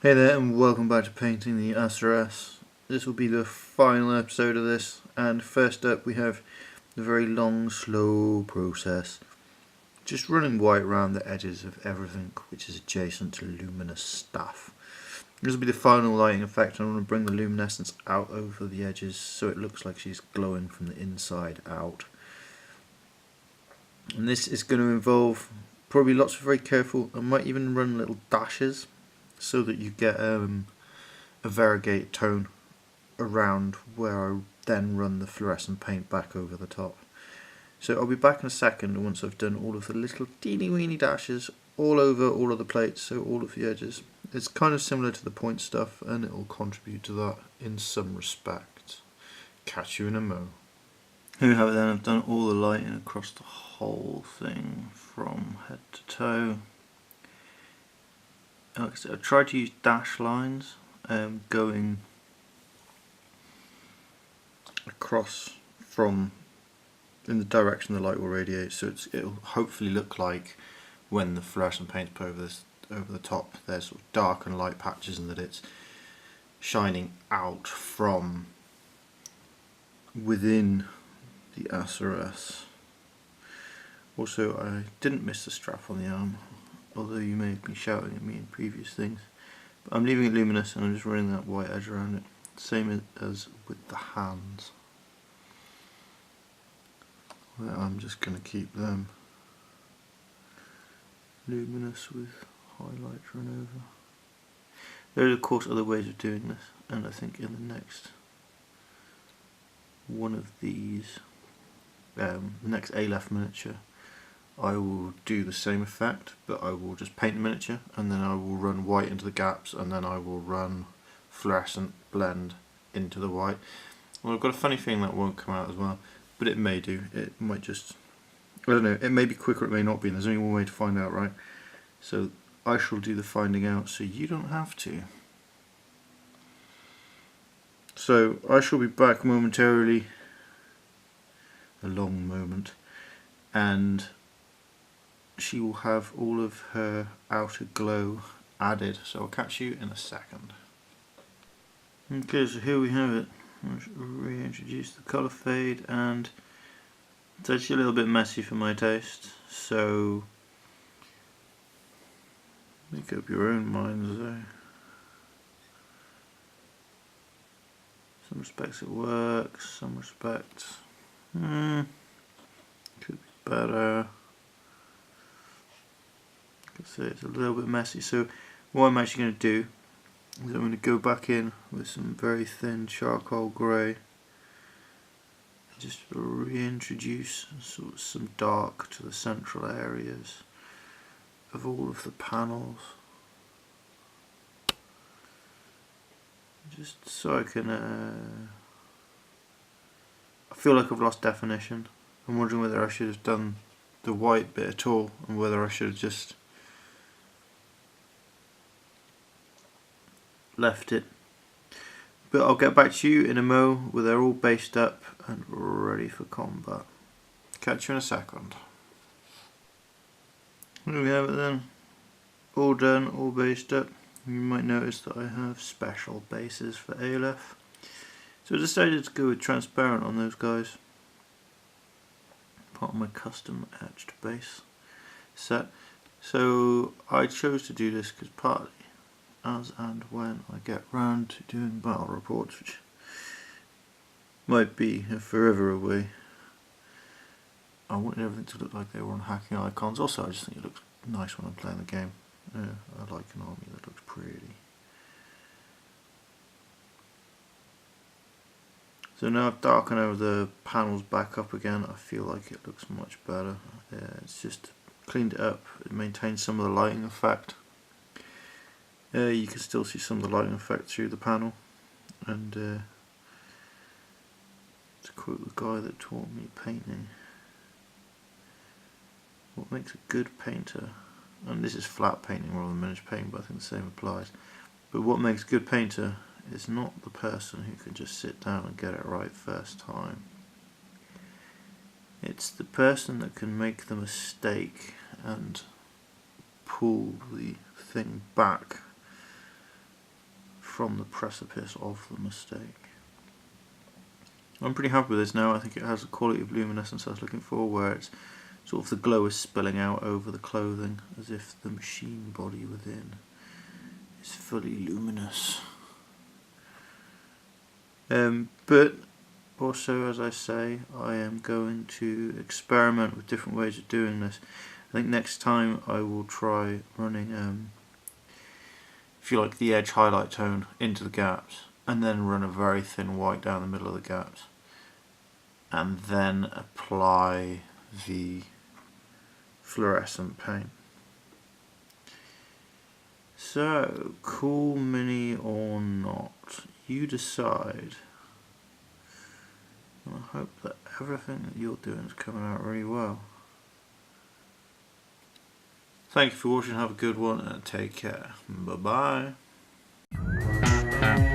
Hey there, and welcome back to painting the Asuras. This will be the final episode of this, and first up we have the very long, slow process. Just running white around the edges of everything which is adjacent to luminous stuff. This will be the final lighting effect. I want to bring the luminescence out over the edges so it looks like she's glowing from the inside out. And this is going to involve probably lots of very careful, I might even run little dashes so that you get a variegated tone around where I then run the fluorescent paint back over the top. So I'll be back in a second once I've done all of the little teeny weeny dashes all over all of the plates, so all of the edges. It's kind of similar to the point stuff and it will contribute to that in some respect. Catch you in a mo. Here we have it then. I've done all the lighting across the whole thing from head to toe. Like I said, I tried to use dash lines going across from in the direction the light will radiate, so it'll hopefully look like when the fluorescent paint's put over the top, there's sort of dark and light patches, and that it's shining out from within the Asuras. Also, I didn't miss the strap on the arm, although you may have been shouting at me in previous things. But I'm leaving it luminous and I'm just running that white edge around it. Same as with the hands. Where I'm just going to keep them luminous with highlight run over. There are of course other ways of doing this, and I think in the next one of these, the next Aleph miniature, I will do the same effect, but I will just paint the miniature and then I will run white into the gaps and then I will run fluorescent blend into the white. Well, I've got a funny feeling that won't come out as well, but it may do. It might just, I don't know, it may be quicker, it may not be, and there's only one way to find out, right? So I shall do the finding out so you don't have to. So I shall be back momentarily, a long moment, and she will have all of her outer glow added, so I'll catch you in a second. Okay, so here we have it. I'll reintroduce the colour fade, and it's actually a little bit messy for my taste, so make up your own minds there. Some respects it works, some respects could be better. So it's a little bit messy, so what I'm actually going to do is I'm going to go back in with some very thin charcoal grey, just reintroduce sort of some dark to the central areas of all of the panels, just so I can I feel like I've lost definition. I'm wondering whether I should have done the white bit at all, and whether I should have just left it. But I'll get back to you in a mo where they're all based up and ready for combat. Catch you in a second. There we have it then. All done, all based up. You might notice that I have special bases for Aleph. So I decided to go with transparent on those guys. Part of my custom etched base set. So I chose to do this because partly as and when I get round to doing battle reports, which might be forever away, I wanted everything to look like they were on hacking icons. Also, I just think it looks nice when I'm playing the game. I like an army that looks pretty. So now I've darkened over the panels back up again, I feel like it looks much better. It's just cleaned it up. It maintains some of the lighting effect. You can still see some of the lighting effect through the panel, and to quote the guy that taught me painting, what makes a good painter, and this is flat painting rather than miniature painting, but I think the same applies, but what makes a good painter is not the person who can just sit down and get it right first time. It's the person that can make the mistake and pull the thing back from the precipice of the mistake. I'm pretty happy with this now. I think it has the quality of luminescence I was looking for, where it's sort of the glow is spilling out over the clothing as if the machine body within is fully luminous. But also, as I say, I am going to experiment with different ways of doing this. I think next time I will try running, if you like, the edge highlight tone into the gaps, and then run a very thin white down the middle of the gaps, and then apply the fluorescent paint. So, cool mini or not, you decide. And I hope that everything that you're doing is coming out really well. Thank you for watching, have a good one, and take care. Bye bye.